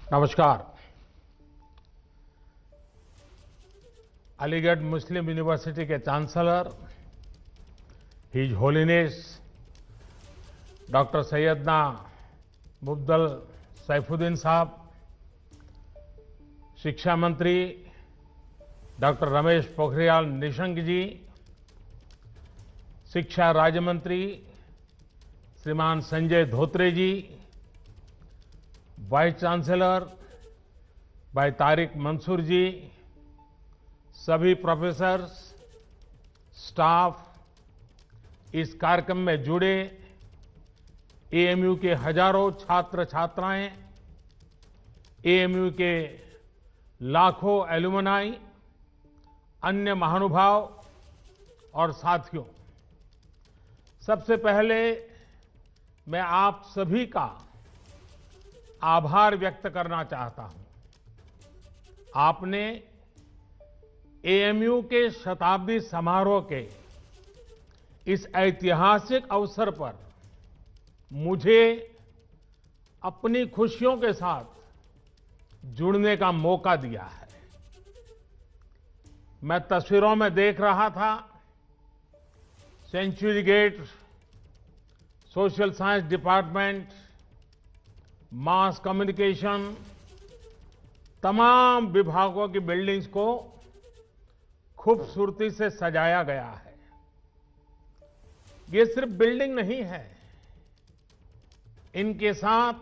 नमस्कार। अलीगढ़ मुस्लिम यूनिवर्सिटी के chancellor his holiness doctor Syedna Mufaddal Saifuddin साहब, शिक्षा मंत्री डॉक्टर रमेश पोखरियाल निशंक जी, शिक्षा राज्य मंत्री श्रीमान संजय धोत्रे जी, वाइस चांसलर भाई तारिक मंसूर जी, सभी प्रोफेसर्स, स्टाफ, इस कार्यक्रम में जुड़े एएमयू के हजारों छात्र छात्राएं, एएमयू के लाखों एलुमनाई, अन्य महानुभाव और साथियों, सबसे पहले मैं आप सभी का आभार व्यक्त करना चाहता हूं। आपने एएमयू के शताब्दी समारोह के इस ऐतिहासिक अवसर पर मुझे अपनी खुशियों के साथ जुड़ने का मौका दिया है। मैं तस्वीरों में देख रहा था, century gate, social science department, mass communication, तमाम विभागों की बिल्डिंग्स को खूबसूरती से सजाया गया है। ये सिर्फ बिल्डिंग नहीं है, इनके साथ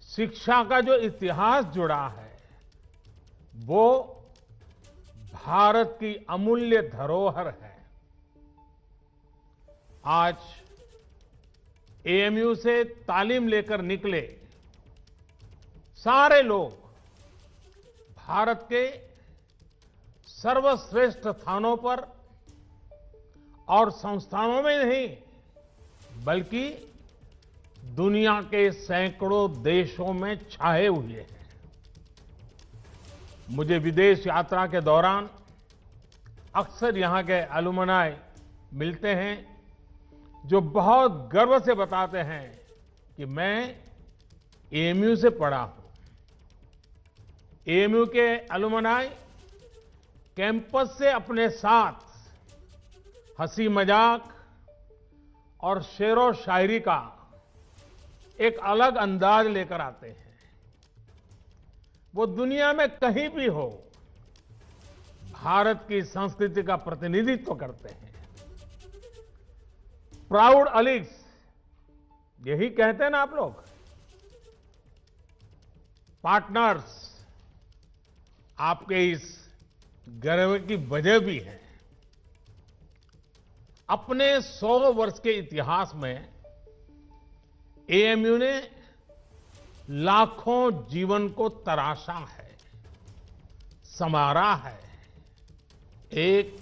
शिक्षा का जो इतिहास जुड़ा है वो भारत की अमूल्य धरोहर है। आज एएमयू से तालीम लेकर निकले सारे लोग भारत के सर्वश्रेष्ठ स्थानों पर और संस्थानों में नहीं, बल्कि दुनिया के सैकड़ों देशों में छाए हुए हैं। मुझे विदेश यात्रा के दौरान अक्सर यहां के एलुमनाई मिलते हैं जो बहुत गर्व से बताते हैं कि मैं एएमयू से पढ़ा हूं। एएमयू के एलुमनाई कैंपस से अपने साथ हंसी मजाक और शेरो शायरी का एक अलग अंदाज लेकर आते हैं। वो दुनिया में कहीं भी हो, भारत की संस्कृति का प्रतिनिधित्व करते हैं। प्राउड अलीग्स, यही कहते हैं ना आप लोग। पार्टनर्स, आपके इस गर्व की वजह भी है। अपने 100 वर्ष के इतिहास में एएमयू ने लाखों जीवन को तराशा है, संवारा है, एक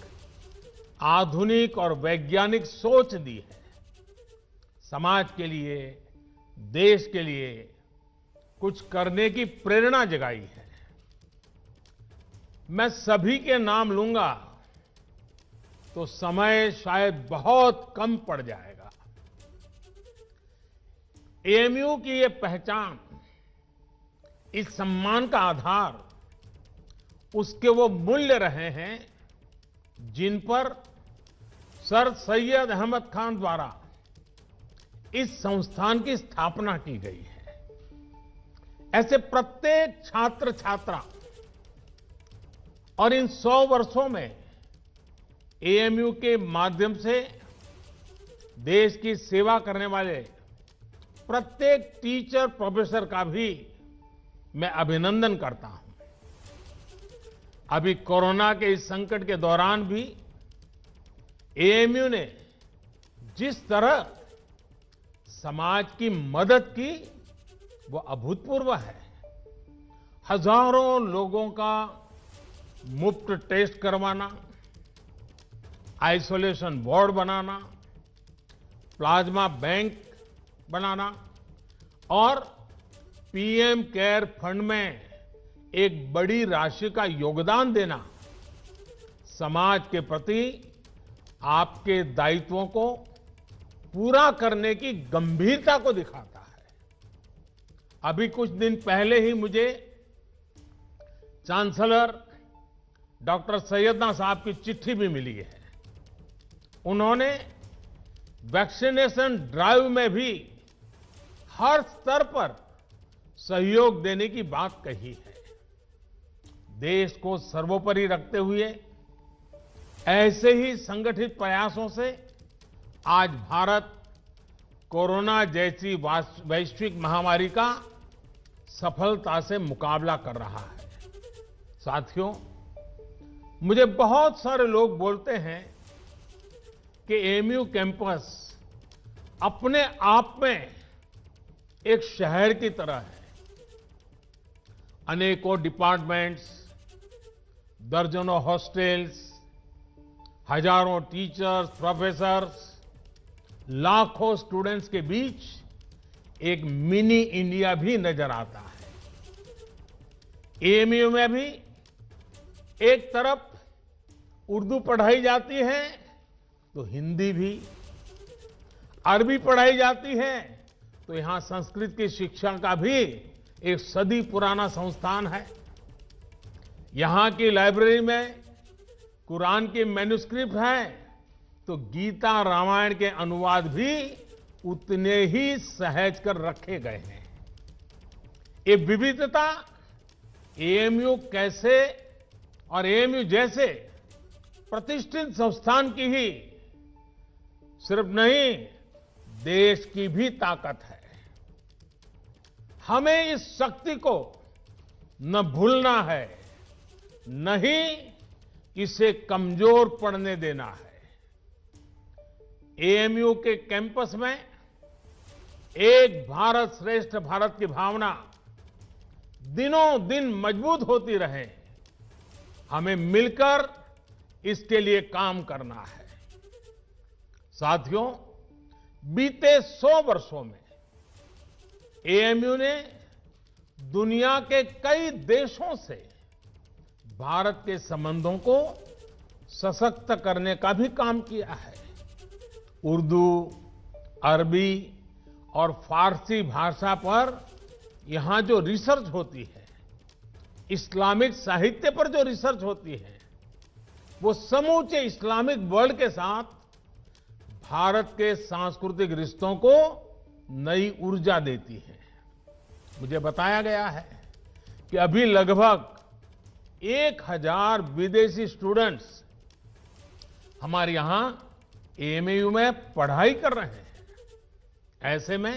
आधुनिक और वैज्ञानिक सोच दी है। समाज के लिए, देश के लिए कुछ करने की प्रेरणा जगाई है। मैं सभी के नाम लूंगा तो समय शायद बहुत कम पड़ जाएगा। एएमयू की ये पहचान, इस सम्मान का आधार उसके वो मूल्य रहे हैं जिन पर सर सैयद अहमद खान द्वारा इस संस्थान की स्थापना की गई है। ऐसे प्रत्येक छात्र छात्रा और इन 100 वर्षों में एएमयू के माध्यम से देश की सेवा करने वाले प्रत्येक टीचर प्रोफेसर का भी मैं अभिनंदन करता हूं। अभी कोरोना के इस संकट के दौरान भी एएमयू ने जिस तरह समाज की मदद की वो अभूतपूर्व है। हजारों लोगों का मुफ्त टेस्ट करवाना, आइसोलेशन वार्ड बनाना, प्लाज्मा बैंक बनाना और पीएम केयर फंड में एक बड़ी राशि का योगदान देना समाज के प्रति आपके दायित्वों को पूरा करने की गंभीरता को दिखाता है। अभी कुछ दिन पहले ही मुझे चांसलर डॉक्टर सैयदना साहब की चिट्ठी भी मिली है। उन्होंने वैक्सीनेशन ड्राइव में भी हर स्तर पर सहयोग देने की बात कही है। देश को सर्वोपरि रखते हुए ऐसे ही संगठित प्रयासों से आज भारत कोरोना जैसी वैश्विक महामारी का सफलता से मुकाबला कर रहा है। साथियों, मुझे बहुत सारे लोग बोलते हैं कि एएमयू कैंपस अपने आप में एक शहर की तरह है। अनेकों डिपार्टमेंट्स, दर्जनों हॉस्टल्स, हजारों टीचर्स, प्रोफेसर्स, लाखों स्टूडेंट्स के बीच एक मिनी इंडिया भी नजर आता है। एएमयू में भी एक तरफ उर्दू पढ़ाई जाती है तो हिंदी भी, अरबी पढ़ाई जाती है तो यहां संस्कृत की शिक्षा का भी एक सदी पुराना संस्थान है। यहां की लाइब्रेरी में कुरान की मैन्युस्क्रिप्ट है तो गीता रामायण के अनुवाद भी उतने ही सहज कर रखे गए हैं। ये विविधता एएमयू कैसे और एएमयू जैसे प्रतिष्ठित संस्थान की ही सिर्फ नहीं, देश की भी ताकत है। हमें इस शक्ति को न भूलना है, न ही इसे कमजोर पड़ने देना है। एएमयू के कैंपस में एक भारत श्रेष्ठ भारत की भावना दिनों दिन मजबूत होती रहे, हमें मिलकर इसके लिए काम करना है। साथियों, बीते 100 वर्षों में एएमयू ने दुनिया के कई देशों से भारत के संबंधों को सशक्त करने का भी काम किया है। उर्दू, अरबी और फारसी भाषा पर यहां जो रिसर्च होती है, इस्लामिक साहित्य पर जो रिसर्च होती है, वो समूचे इस्लामिक वर्ल्ड के साथ भारत के सांस्कृतिक रिश्तों को नई ऊर्जा देती है। मुझे बताया गया है कि अभी लगभग 1000 विदेशी स्टूडेंट्स हमारे यहां एएमयू में पढ़ाई कर रहे हैं। ऐसे में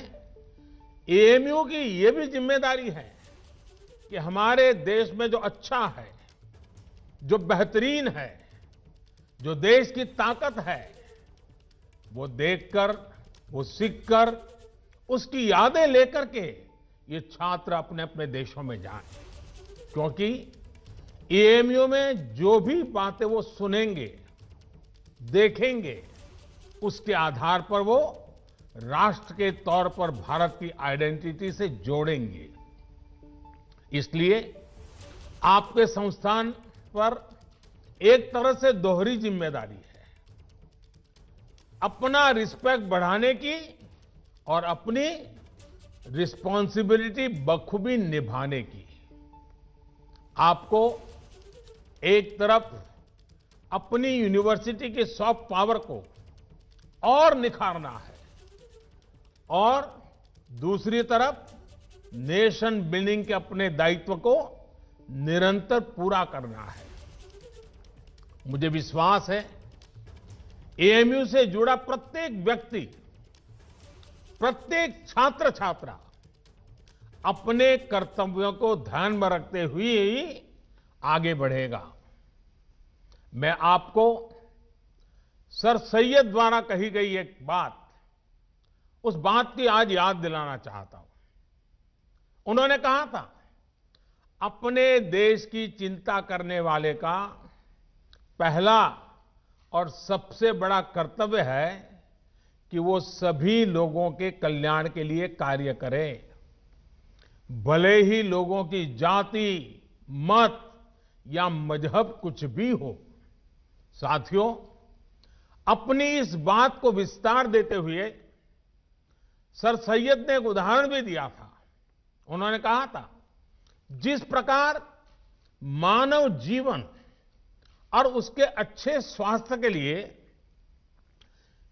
एएमयू की ये भी जिम्मेदारी है कि हमारे देश में जो अच्छा है, जो बेहतरीन है, जो देश की ताकत है, वो देखकर, वो सीखकर, उसकी यादें लेकर के ये छात्र अपने अपने देशों में जाएं। क्योंकि एएमयू में जो भी बातें वो सुनेंगे, देखेंगे, उसके आधार पर वो राष्ट्र के तौर पर भारत की आइडेंटिटी से जोड़ेंगे। इसलिए आपके संस्थान पर एक तरह से दोहरी जिम्मेदारी है, अपना रिस्पेक्ट बढ़ाने की और अपनी रिस्पॉन्सिबिलिटी बखूबी निभाने की। आपको एक तरफ अपनी यूनिवर्सिटी की सॉफ्ट पावर को और निखारना है और दूसरी तरफ नेशन बिल्डिंग के अपने दायित्व को निरंतर पूरा करना है। मुझे विश्वास है एएमयू से जुड़ा प्रत्येक व्यक्ति, प्रत्येक छात्र छात्रा अपने कर्तव्यों को ध्यान में रखते हुए ही आगे बढ़ेगा। मैं आपको सर सैयद द्वारा कही गई एक बात, उस बात की आज याद दिलाना चाहता हूं। उन्होंने कहा था, अपने देश की चिंता करने वाले का पहला और सबसे बड़ा कर्तव्य है कि वो सभी लोगों के कल्याण के लिए कार्य करे, भले ही लोगों की जाति, मत या मजहब कुछ भी हो। साथियों, अपनी इस बात को विस्तार देते हुए सर सैयद ने एक उदाहरण भी दिया था। उन्होंने कहा था, जिस प्रकार मानव जीवन और उसके अच्छे स्वास्थ्य के लिए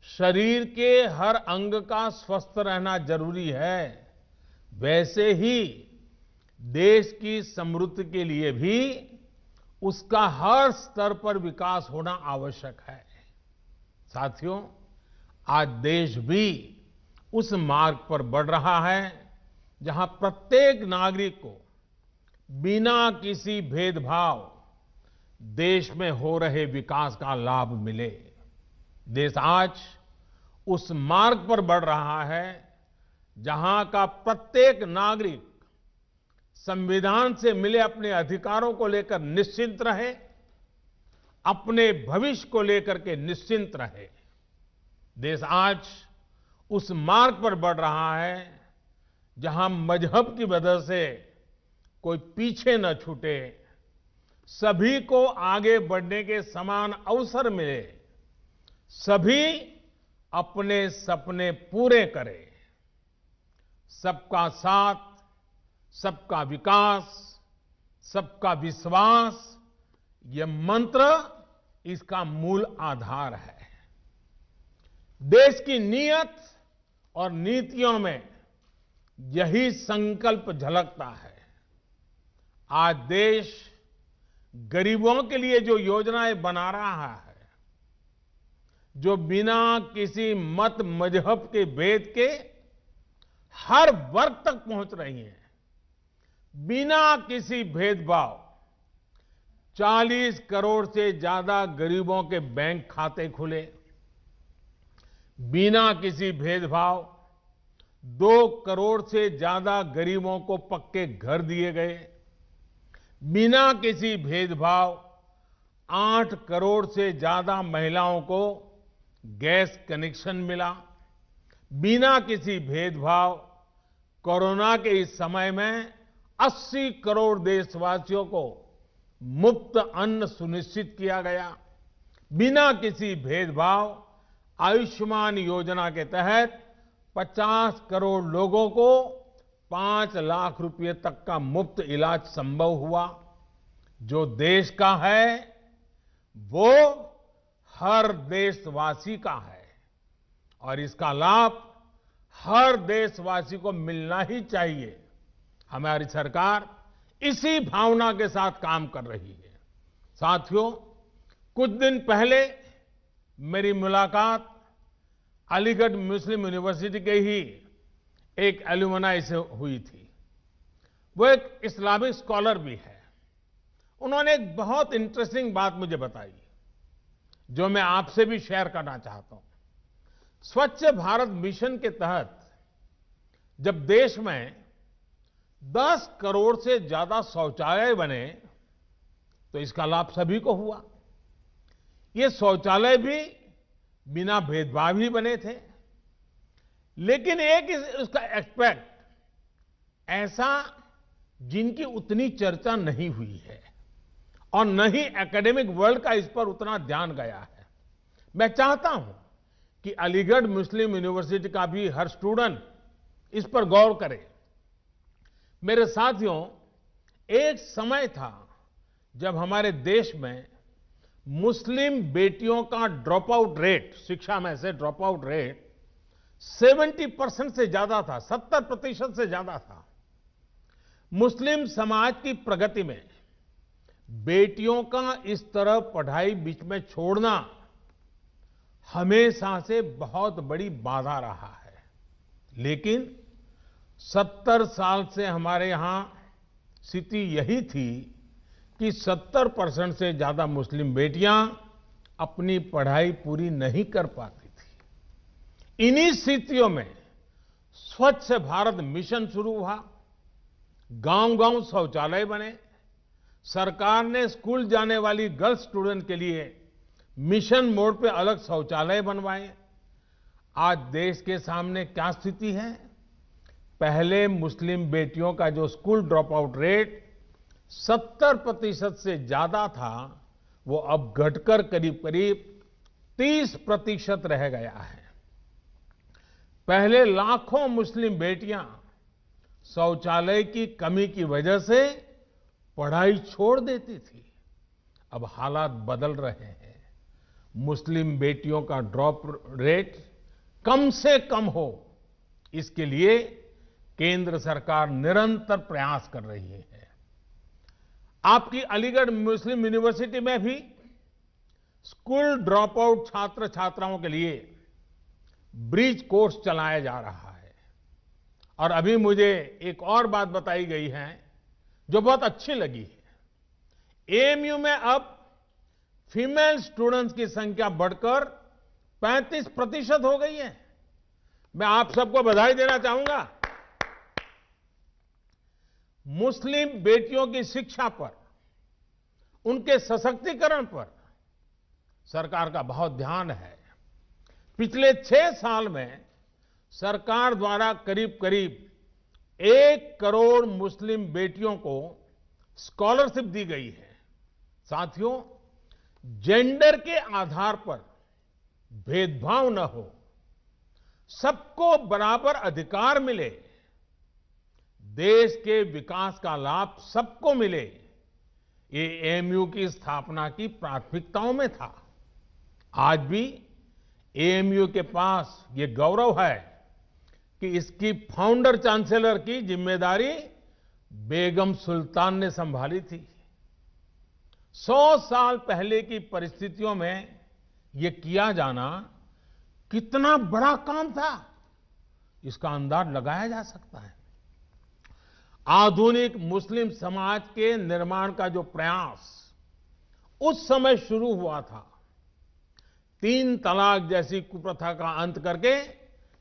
शरीर के हर अंग का स्वस्थ रहना जरूरी है, वैसे ही देश की समृद्धि के लिए भी उसका हर स्तर पर विकास होना आवश्यक है। साथियों, आज देश भी उस मार्ग पर बढ़ रहा है जहां प्रत्येक नागरिक को बिना किसी भेदभाव देश में हो रहे विकास का लाभ मिले। देश आज उस मार्ग पर बढ़ रहा है जहां का प्रत्येक नागरिक संविधान से मिले अपने अधिकारों को लेकर निश्चिंत रहे, अपने भविष्य को लेकर के निश्चिंत रहे। देश आज उस मार्ग पर बढ़ रहा है जहां मजहब की वजह से कोई पीछे न छूटे, सभी को आगे बढ़ने के समान अवसर मिले, सभी अपने सपने पूरे करें। सबका साथ, सबका विकास, सबका विश्वास, यह मंत्र इसका मूल आधार है। देश की नीयत और नीतियों में यही संकल्प झलकता है। आज देश गरीबों के लिए जो योजनाएं बना रहा है, जो बिना किसी मत मजहब के भेद के हर वर्ग तक पहुंच रही हैं, बिना किसी भेदभाव 40 करोड़ से ज्यादा गरीबों के बैंक खाते खुले, बिना किसी भेदभाव 2 करोड़ से ज्यादा गरीबों को पक्के घर दिए गए, बिना किसी भेदभाव 8 करोड़ से ज्यादा महिलाओं को गैस कनेक्शन मिला, बिना किसी भेदभाव कोरोना के इस समय में 80 करोड़ देशवासियों को मुफ्त अन्न सुनिश्चित किया गया, बिना किसी भेदभाव आयुष्मान योजना के तहत 50 करोड़ लोगों को 5 लाख रुपए तक का मुफ्त इलाज संभव हुआ। जो देश का है वो हर देशवासी का है और इसका लाभ हर देशवासी को मिलना ही चाहिए। हमारी सरकार इसी भावना के साथ काम कर रही है। साथियों, कुछ दिन पहले मेरी मुलाकात अलीगढ़ मुस्लिम यूनिवर्सिटी के ही एक एल्यूमनाई से हुई थी। वो एक इस्लामिक स्कॉलर भी है। उन्होंने एक बहुत इंटरेस्टिंग बात मुझे बताई, जो मैं आपसे भी शेयर करना चाहता हूं। स्वच्छ भारत मिशन के तहत जब देश में 10 करोड़ से ज्यादा शौचालय बने तो इसका लाभ सभी को हुआ। ये शौचालय भी बिना भेदभाव ही बने थे, लेकिन एक उसका एस्पेक्ट ऐसा जिनकी उतनी चर्चा नहीं हुई है और न ही एकेडमिक वर्ल्ड का इस पर उतना ध्यान गया है। मैं चाहता हूं कि अलीगढ़ मुस्लिम यूनिवर्सिटी का भी हर स्टूडेंट इस पर गौर करे। मेरे साथियों, एक समय था जब हमारे देश में मुस्लिम बेटियों का ड्रॉप आउट रेट, शिक्षा में से ड्रॉप आउट रेट 70% से ज्यादा था, 70% से ज्यादा था। मुस्लिम समाज की प्रगति में बेटियों का इस तरह पढ़ाई बीच में छोड़ना हमेशा से बहुत बड़ी बाधा रहा है। लेकिन 70 साल से हमारे यहां स्थिति यही थी कि 70% से ज्यादा मुस्लिम बेटियां अपनी पढ़ाई पूरी नहीं कर पाती थी। इन्हीं स्थितियों में स्वच्छ भारत मिशन शुरू हुआ, गांव-गांव शौचालय बने, सरकार ने स्कूल जाने वाली गर्ल्स स्टूडेंट के लिए मिशन मोड पे अलग शौचालय बनवाए। आज देश के सामने क्या स्थिति है? पहले मुस्लिम बेटियों का जो स्कूल ड्रॉप आउट रेट 70% से ज्यादा था, वो अब घटकर करीब करीब 30% रह गया है। पहले लाखों मुस्लिम बेटियां शौचालय की कमी की वजह से पढ़ाई छोड़ देती थी। अब हालात बदल रहे हैं। मुस्लिम बेटियों का ड्रॉप रेट कम से कम हो, इसके लिए केंद्र सरकार निरंतर प्रयास कर रही है। आपकी अलीगढ़ मुस्लिम यूनिवर्सिटी में भी स्कूल ड्रॉप आउट छात्र छात्राओं के लिए ब्रिज कोर्स चलाया जा रहा है। और अभी मुझे एक और बात बताई गई है जो बहुत अच्छी लगी है। एएमयू में अब फीमेल स्टूडेंट्स की संख्या बढ़कर 35% हो गई है। मैं आप सबको बधाई देना चाहूंगा। मुस्लिम बेटियों की शिक्षा पर, उनके सशक्तिकरण पर सरकार का बहुत ध्यान है। पिछले 6 साल में सरकार द्वारा करीब करीब 1 करोड़ मुस्लिम बेटियों को स्कॉलरशिप दी गई है। साथियों, जेंडर के आधार पर भेदभाव न हो, सबको बराबर अधिकार मिले, देश के विकास का लाभ सबको मिले, ये एएमयू की स्थापना की प्राथमिकताओं में था। आज भी एएमयू के पास ये गौरव है कि इसकी फाउंडर चांसलर की जिम्मेदारी बेगम सुल्तान ने संभाली थी। 100 साल पहले की परिस्थितियों में ये किया जाना कितना बड़ा काम था, इसका अंदाज लगाया जा सकता है। आधुनिक मुस्लिम समाज के निर्माण का जो प्रयास उस समय शुरू हुआ था, 3 तलाक जैसी कुप्रथा का अंत करके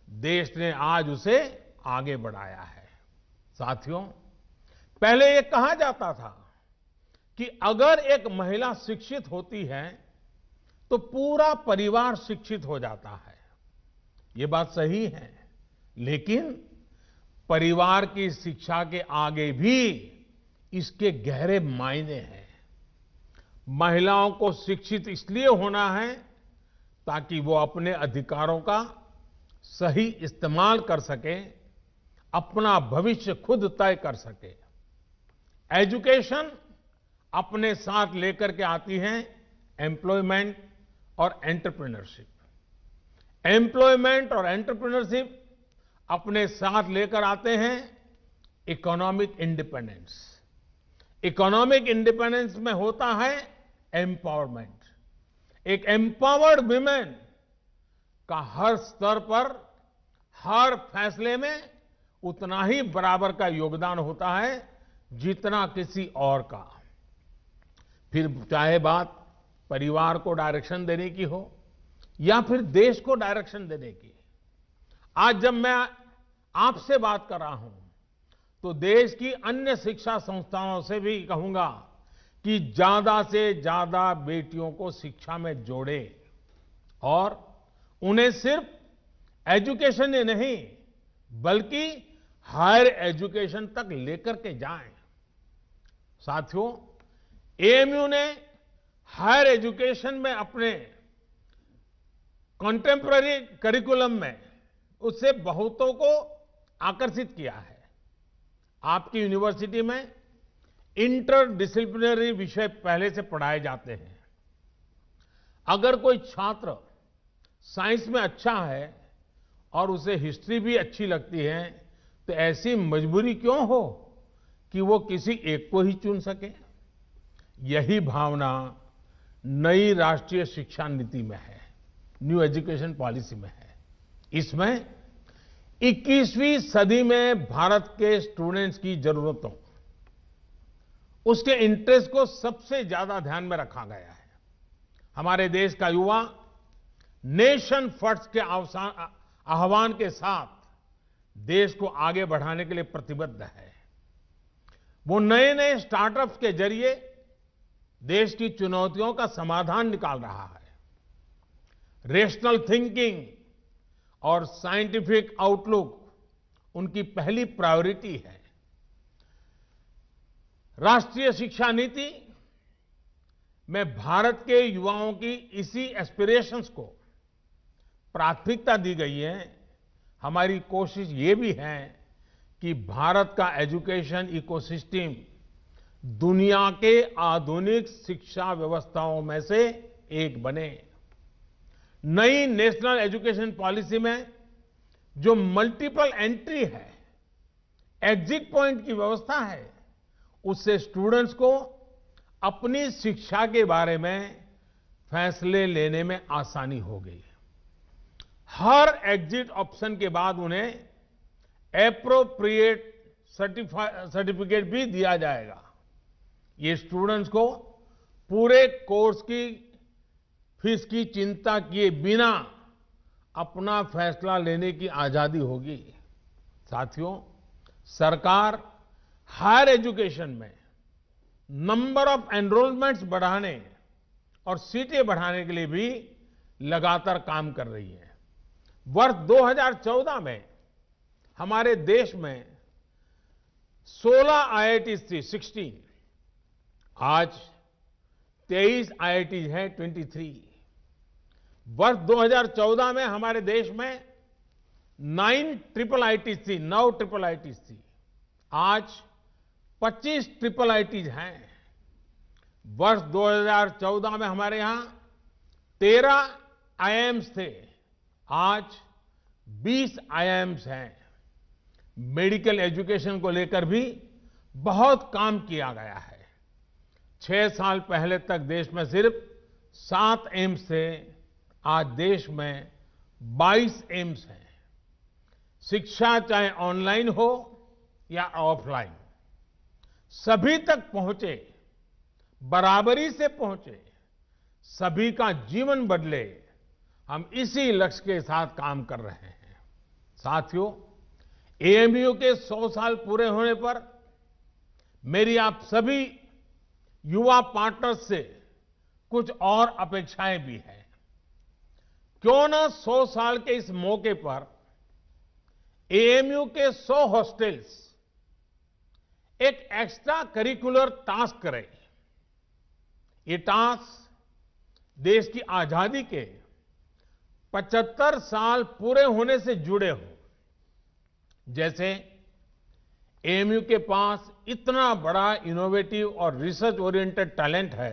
देश ने आज उसे आगे बढ़ाया है। साथियों, पहले ये कहा जाता था कि अगर एक महिला शिक्षित होती है तो पूरा परिवार शिक्षित हो जाता है। ये बात सही है, लेकिन परिवार की शिक्षा के आगे भी इसके गहरे मायने हैं। महिलाओं को शिक्षित इसलिए होना है ताकि वो अपने अधिकारों का सही इस्तेमाल कर सके, अपना भविष्य खुद तय कर सके। एजुकेशन अपने साथ लेकर के आती है एम्प्लॉयमेंट और एंटरप्रेन्योरशिप। एम्प्लॉयमेंट और एंटरप्रेन्योरशिप अपने साथ लेकर आते हैं इकोनॉमिक इंडिपेंडेंस। इकोनॉमिक इंडिपेंडेंस में होता है एम्पावरमेंट। एक एम्पावर्ड वुमेन का हर स्तर पर, हर फैसले में उतना ही बराबर का योगदान होता है जितना किसी और का। फिर चाहे बात परिवार को डायरेक्शन देने की हो या फिर देश को डायरेक्शन देने की। आज जब मैं आपसे बात कर रहा हूं तो देश की अन्य शिक्षा संस्थाओं से भी कहूंगा कि ज्यादा से ज्यादा बेटियों को शिक्षा में जोड़े और उन्हें सिर्फ एजुकेशन ही नहीं बल्कि हायर एजुकेशन तक लेकर के जाएं। साथियों, एएमयू ने हायर एजुकेशन में अपने कंटेम्पररी करिकुलम में उससे बहुतों को आकर्षित किया है। आपकी यूनिवर्सिटी में इंटर डिसिप्लिनरी विषय पहले से पढ़ाए जाते हैं। अगर कोई छात्र साइंस में अच्छा है और उसे हिस्ट्री भी अच्छी लगती है तो ऐसी मजबूरी क्यों हो कि वो किसी एक को ही चुन सके। यही भावना नई राष्ट्रीय शिक्षा नीति में है, न्यू एजुकेशन पॉलिसी में है। इसमें 21वीं सदी में भारत के स्टूडेंट्स की जरूरतों, उसके इंटरेस्ट को सबसे ज्यादा ध्यान में रखा गया है। हमारे देश का युवा नेशन फर्स्ट के आह्वान के साथ देश को आगे बढ़ाने के लिए प्रतिबद्ध है। वो नए नए स्टार्टअप्स के जरिए देश की चुनौतियों का समाधान निकाल रहा है। रेशनल थिंकिंग और साइंटिफिक आउटलुक उनकी पहली प्रायोरिटी है। राष्ट्रीय शिक्षा नीति में भारत के युवाओं की इसी एस्पिरेशंस को प्राथमिकता दी गई है। हमारी कोशिश ये भी है कि भारत का एजुकेशन इकोसिस्टम दुनिया के आधुनिक शिक्षा व्यवस्थाओं में से एक बने। नई नेशनल एजुकेशन पॉलिसी में जो मल्टीपल एंट्री है, एग्जिट पॉइंट की व्यवस्था है, उससे स्टूडेंट्स को अपनी शिक्षा के बारे में फैसले लेने में आसानी हो गई। हर एग्जिट ऑप्शन के बाद उन्हें एप्रोप्रिएट सर्टिफिकेट भी दिया जाएगा। ये स्टूडेंट्स को पूरे कोर्स की फीस की चिंता किए बिना अपना फैसला लेने की आजादी होगी। साथियों, सरकार हायर एजुकेशन में नंबर ऑफ एनरोलमेंट्स बढ़ाने और सीटें बढ़ाने के लिए भी लगातार काम कर रही है। वर्ष 2014 में हमारे देश में 16 आईआईटीज थी, 16। आज 23 आईआईटीज हैं, 23। वर्ष 2014 में हमारे देश में 9 ट्रिपल आईटीज थी, 9 ट्रिपल आईटीज थी। आज 25 ट्रिपल आईटीज हैं। वर्ष 2014 में हमारे यहां 13 आईआईएम्स थे, आज 20 आईआईएम्स हैं। मेडिकल एजुकेशन को लेकर भी बहुत काम किया गया है। 6 साल पहले तक देश में सिर्फ 7 एम्स थे, आज देश में 22 एम्स हैं। शिक्षा चाहे ऑनलाइन हो या ऑफलाइन, सभी तक पहुंचे, बराबरी से पहुंचे, सभी का जीवन बदले, हम इसी लक्ष्य के साथ काम कर रहे हैं। साथियों, एएमयू के 100 साल पूरे होने पर मेरी आप सभी युवा पार्टनर्स से कुछ और अपेक्षाएं भी हैं। क्यों न 100 साल के इस मौके पर एएमयू के 100 हॉस्टल्स एक एक्स्ट्रा करिकुलर टास्क करें। ये टास्क देश की आजादी के 75 साल पूरे होने से जुड़े हो। जैसे एएमयू के पास इतना बड़ा इनोवेटिव और रिसर्च ओरिएंटेड टैलेंट है,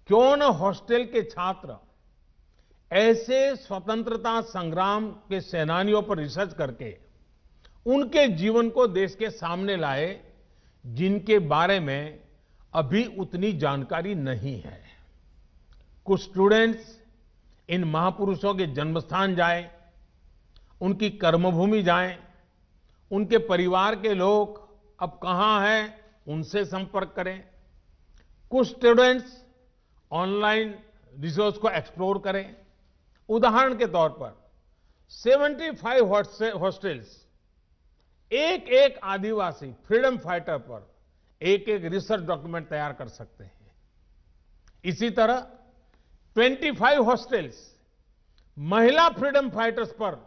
क्यों न हॉस्टल के छात्र ऐसे स्वतंत्रता संग्राम के सेनानियों पर रिसर्च करके उनके जीवन को देश के सामने लाए, जिनके बारे में अभी उतनी जानकारी नहीं है। कुछ स्टूडेंट्स इन महापुरुषों के जन्मस्थान जाएं, उनकी कर्मभूमि जाएं, उनके परिवार के लोग अब कहां हैं, उनसे संपर्क करें। कुछ स्टूडेंट्स ऑनलाइन रिसोर्स को एक्सप्लोर करें। उदाहरण के तौर पर 75 हॉस्टल्स एक एक आदिवासी फ्रीडम फाइटर पर एक एक रिसर्च डॉक्यूमेंट तैयार कर सकते हैं। इसी तरह 25 हॉस्टल्स महिला फ्रीडम फाइटर्स पर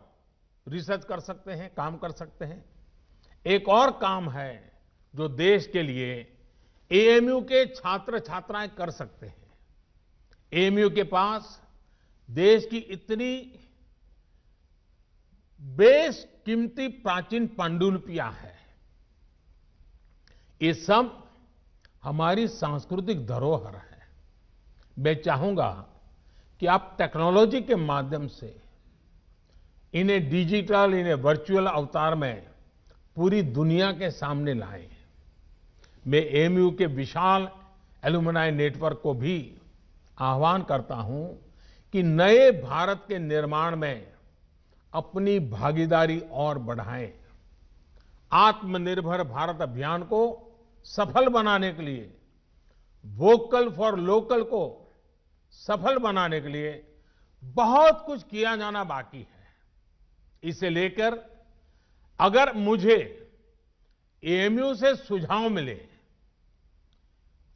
रिसर्च कर सकते हैं, काम कर सकते हैं। एक और काम है जो देश के लिए एएमयू के छात्र छात्राएं कर सकते हैं। एएमयू के पास देश की इतनी बेशकीमती प्राचीन पांडुलिपियां हैं। ये सब हमारी सांस्कृतिक धरोहर है। मैं चाहूंगा कि आप टेक्नोलॉजी के माध्यम से इन्हें डिजिटल, इन्हें वर्चुअल अवतार में पूरी दुनिया के सामने लाएं। मैं एएमयू के विशाल एलुमनाई नेटवर्क को भी आह्वान करता हूं कि नए भारत के निर्माण में अपनी भागीदारी और बढ़ाएं। आत्मनिर्भर भारत अभियान को सफल बनाने के लिए, वोकल फॉर लोकल को सफल बनाने के लिए बहुत कुछ किया जाना बाकी है। इसे लेकर अगर मुझे एएमयू से सुझाव मिले,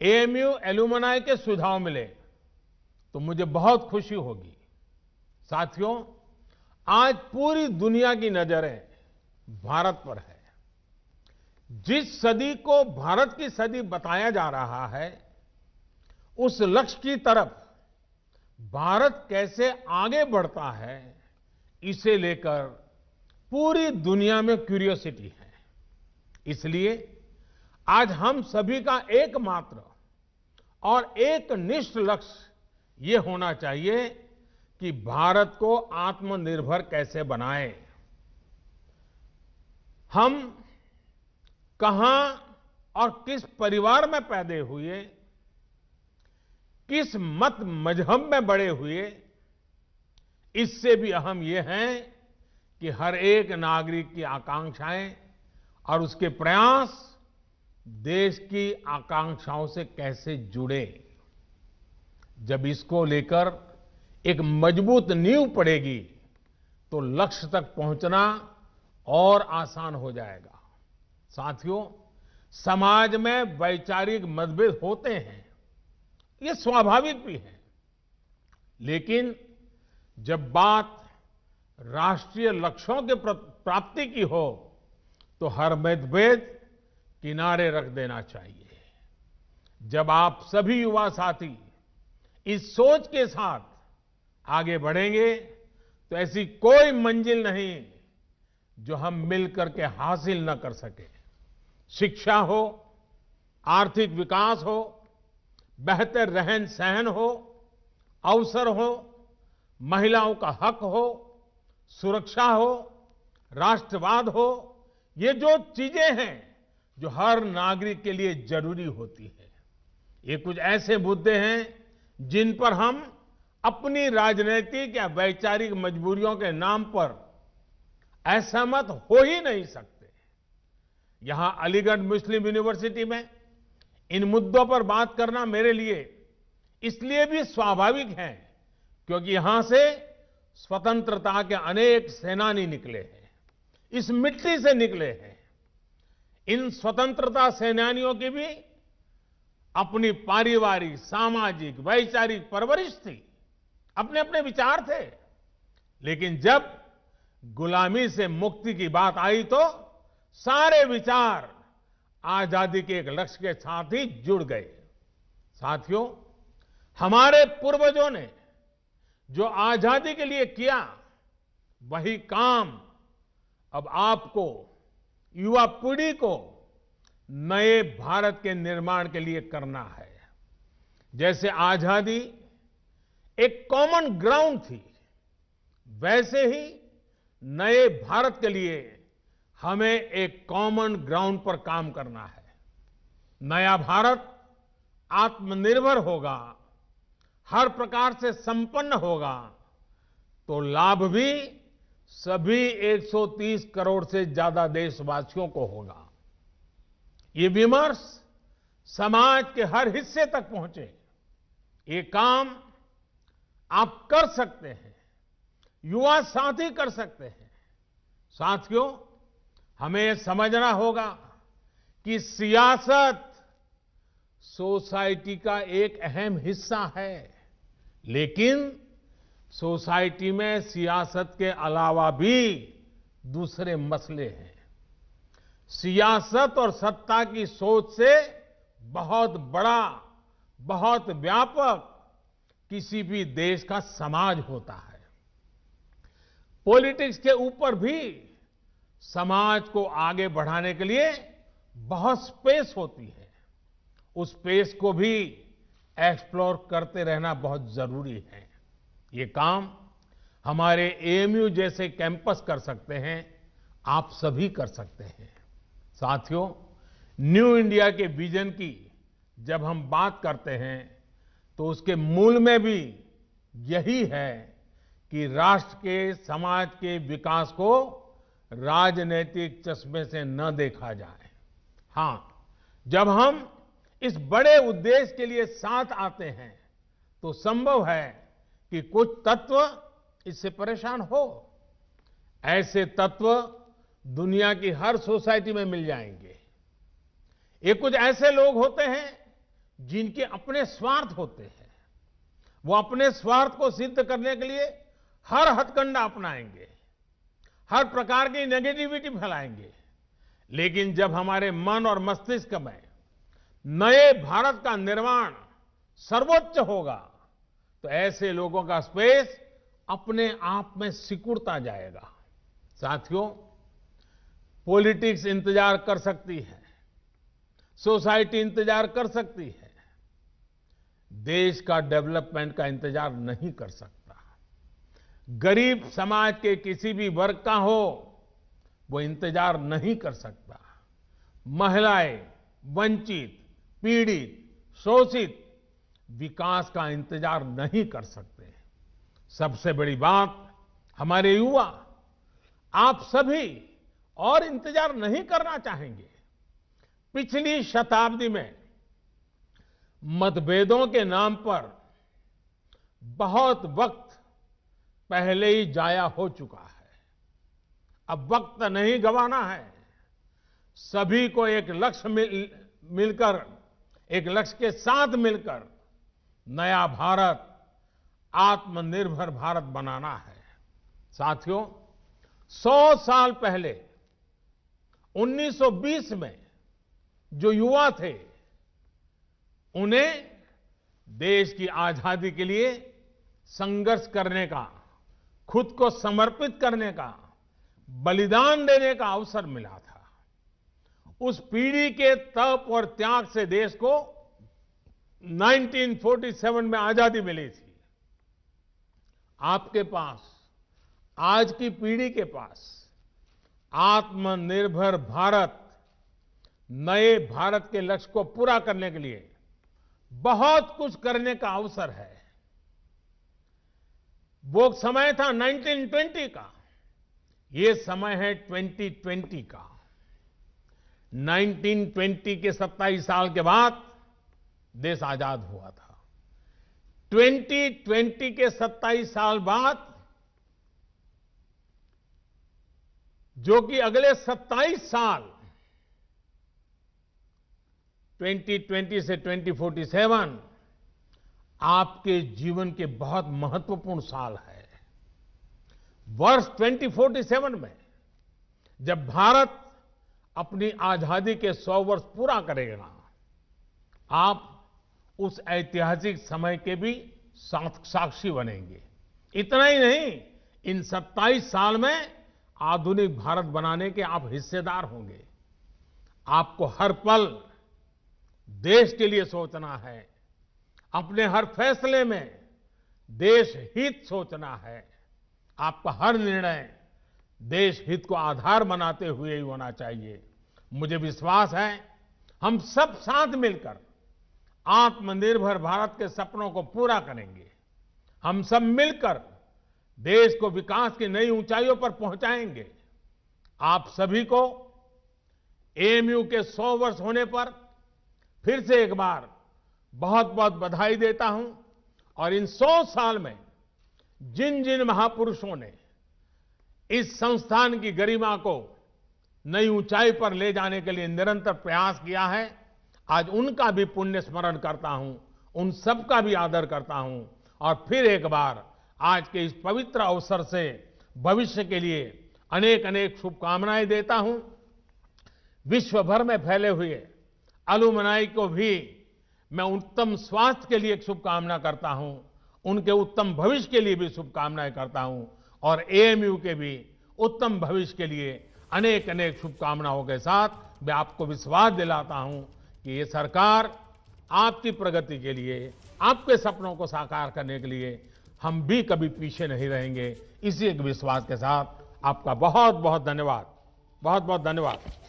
एएमयू एलुमनाई के सुझाव मिले, तो मुझे बहुत खुशी होगी। साथियों, आज पूरी दुनिया की नजरें भारत पर है। जिस सदी को भारत की सदी बताया जा रहा है, उस लक्ष्य की तरफ भारत कैसे आगे बढ़ता है, इसे लेकर पूरी दुनिया में क्यूरियोसिटी है। इसलिए आज हम सभी का एकमात्र और एक निष्ठ लक्ष्य ये होना चाहिए कि भारत को आत्मनिर्भर कैसे बनाएं। हम कहां और किस परिवार में पैदा हुए, किस मत मजहब में बड़े हुए, इससे भी अहम यह है कि हर एक नागरिक की आकांक्षाएं और उसके प्रयास देश की आकांक्षाओं से कैसे जुड़े। जब इसको लेकर एक मजबूत नींव पड़ेगी तो लक्ष्य तक पहुंचना और आसान हो जाएगा। साथियों, समाज में वैचारिक मतभेद होते हैं, ये स्वाभाविक भी है, लेकिन जब बात राष्ट्रीय लक्ष्यों के प्राप्ति की हो तो हर मतभेद किनारे रख देना चाहिए। जब आप सभी युवा साथी इस सोच के साथ आगे बढ़ेंगे तो ऐसी कोई मंजिल नहीं जो हम मिलकर के हासिल न कर सके। शिक्षा हो, आर्थिक विकास हो, बेहतर रहन सहन हो, अवसर हो, महिलाओं का हक हो, सुरक्षा हो, राष्ट्रवाद हो, ये जो चीजें हैं जो हर नागरिक के लिए जरूरी होती है, ये कुछ ऐसे मुद्दे हैं जिन पर हम अपनी राजनीतिक या वैचारिक मजबूरियों के नाम पर असहमत हो ही नहीं सकते। यहां अलीगढ़ मुस्लिम यूनिवर्सिटी में इन मुद्दों पर बात करना मेरे लिए इसलिए भी स्वाभाविक है क्योंकि यहां से स्वतंत्रता के अनेक सेनानी निकले हैं, इस मिट्टी से निकले हैं। इन स्वतंत्रता सेनानियों की भी अपनी पारिवारिक, सामाजिक, वैचारिक परवरिश थी, अपने अपने विचार थे, लेकिन जब गुलामी से मुक्ति की बात आई तो सारे विचार आजादी के एक लक्ष्य के साथ ही जुड़ गए। साथियों, हमारे पूर्वजों ने जो आजादी के लिए किया वही काम अब आपको, युवा पीढ़ी को नए भारत के निर्माण के लिए करना है। जैसे आजादी एक कॉमन ग्राउंड थी, वैसे ही नए भारत के लिए हमें एक कॉमन ग्राउंड पर काम करना है। नया भारत आत्मनिर्भर होगा, हर प्रकार से संपन्न होगा तो लाभ भी सभी 130 करोड़ से ज्यादा देशवासियों को होगा। ये विमर्श समाज के हर हिस्से तक पहुंचे, ये काम आप कर सकते हैं, युवा साथी कर सकते हैं। साथियों, हमें समझना होगा कि सियासत सोसाइटी का एक अहम हिस्सा है, लेकिन सोसाइटी में सियासत के अलावा भी दूसरे मसले हैं। सियासत और सत्ता की सोच से बहुत बड़ा, बहुत व्यापक किसी भी देश का समाज होता है। पॉलिटिक्स के ऊपर भी समाज को आगे बढ़ाने के लिए बहुत स्पेस होती है, उस स्पेस को भी एक्सप्लोर करते रहना बहुत जरूरी है। ये काम हमारे एएमयू जैसे कैंपस कर सकते हैं, आप सभी कर सकते हैं। साथियों, न्यू इंडिया के विजन की जब हम बात करते हैं तो उसके मूल में भी यही है कि राष्ट्र के, समाज के विकास को राजनीतिक चश्मे से न देखा जाए। हां, जब हम इस बड़े उद्देश्य के लिए साथ आते हैं तो संभव है कि कुछ तत्व इससे परेशान हो। ऐसे तत्व दुनिया की हर सोसाइटी में मिल जाएंगे। ये कुछ ऐसे लोग होते हैं जिनके अपने स्वार्थ होते हैं, वो अपने स्वार्थ को सिद्ध करने के लिए हर हथकंडा अपनाएंगे, हर प्रकार की नेगेटिविटी फैलाएंगे। लेकिन जब हमारे मन और मस्तिष्क में नए भारत का निर्माण सर्वोच्च होगा तो ऐसे लोगों का स्पेस अपने आप में सिकुड़ता जाएगा। साथियों, पॉलिटिक्स इंतजार कर सकती है, सोसाइटी इंतजार कर सकती है, देश का डेवलपमेंट का इंतजार नहीं कर सकता। गरीब समाज के किसी भी वर्ग का हो, वो इंतजार नहीं कर सकता। महिलाएं, वंचित, पीड़ित, शोषित विकास का इंतजार नहीं कर सकते। सबसे बड़ी बात, हमारे युवा, आप सभी और इंतजार नहीं करना चाहेंगे। पिछली शताब्दी में मतभेदों के नाम पर बहुत वक्त पहले ही जाया हो चुका है। अब वक्त नहीं गंवाना है। सभी को एक लक्ष्य मिलकर, एक लक्ष्य के साथ मिलकर नया भारत, आत्मनिर्भर भारत बनाना है। साथियों, 100 साल पहले 1920 में जो युवा थे, उन्हें देश की आजादी के लिए संघर्ष करने का, खुद को समर्पित करने का, बलिदान देने का अवसर मिला था। उस पीढ़ी के तप और त्याग से देश को 1947 में आजादी मिली थी। आपके पास, आज की पीढ़ी के पास आत्मनिर्भर भारत, नए भारत के लक्ष्य को पूरा करने के लिए बहुत कुछ करने का अवसर है। वो समय था 1920 का, ये समय है 2020 का। 1920 के 27 साल के बाद देश आजाद हुआ था। 2020 के 27 साल बाद, जो कि अगले 27 साल 2020 से 2047 आपके जीवन के बहुत महत्वपूर्ण साल है। वर्ष 2047 में जब भारत अपनी आजादी के 100 वर्ष पूरा करेगा, आप उस ऐतिहासिक समय के भी साक्षी बनेंगे। इतना ही नहीं, इन 27 साल में आधुनिक भारत बनाने के आप हिस्सेदार होंगे। आपको हर पल देश के लिए सोचना है। अपने हर फैसले में देश हित सोचना है। आपका हर निर्णय देश हित को आधार बनाते हुए ही होना चाहिए। मुझे विश्वास है, हम सब साथ मिलकर आत्मनिर्भर भारत के सपनों को पूरा करेंगे। हम सब मिलकर देश को विकास की नई ऊंचाइयों पर पहुंचाएंगे। आप सभी को एएमयू के 100 वर्ष होने पर फिर से एक बार बहुत बहुत बधाई देता हूं। और इन 100 साल में जिन जिन महापुरुषों ने इस संस्थान की गरिमा को नई ऊंचाई पर ले जाने के लिए निरंतर प्रयास किया है, आज उनका भी पुण्य स्मरण करता हूं, उन सबका भी आदर करता हूं। और फिर एक बार आज के इस पवित्र अवसर से भविष्य के लिए अनेक अनेक शुभकामनाएं देता हूं। विश्व भर में फैले हुए अलुमनाई को भी मैं उत्तम स्वास्थ्य के लिए शुभकामना करता हूं, उनके उत्तम भविष्य के लिए भी शुभकामनाएं करता हूं। और एएमयू के भी उत्तम भविष्य के लिए अनेक अनेक शुभकामनाओं के साथ मैं आपको विश्वास दिलाता हूं कि ये सरकार आपकी प्रगति के लिए, आपके सपनों को साकार करने के लिए हम भी कभी पीछे नहीं रहेंगे। इसी एक विश्वास के साथ आपका बहुत बहुत धन्यवाद। बहुत बहुत धन्यवाद।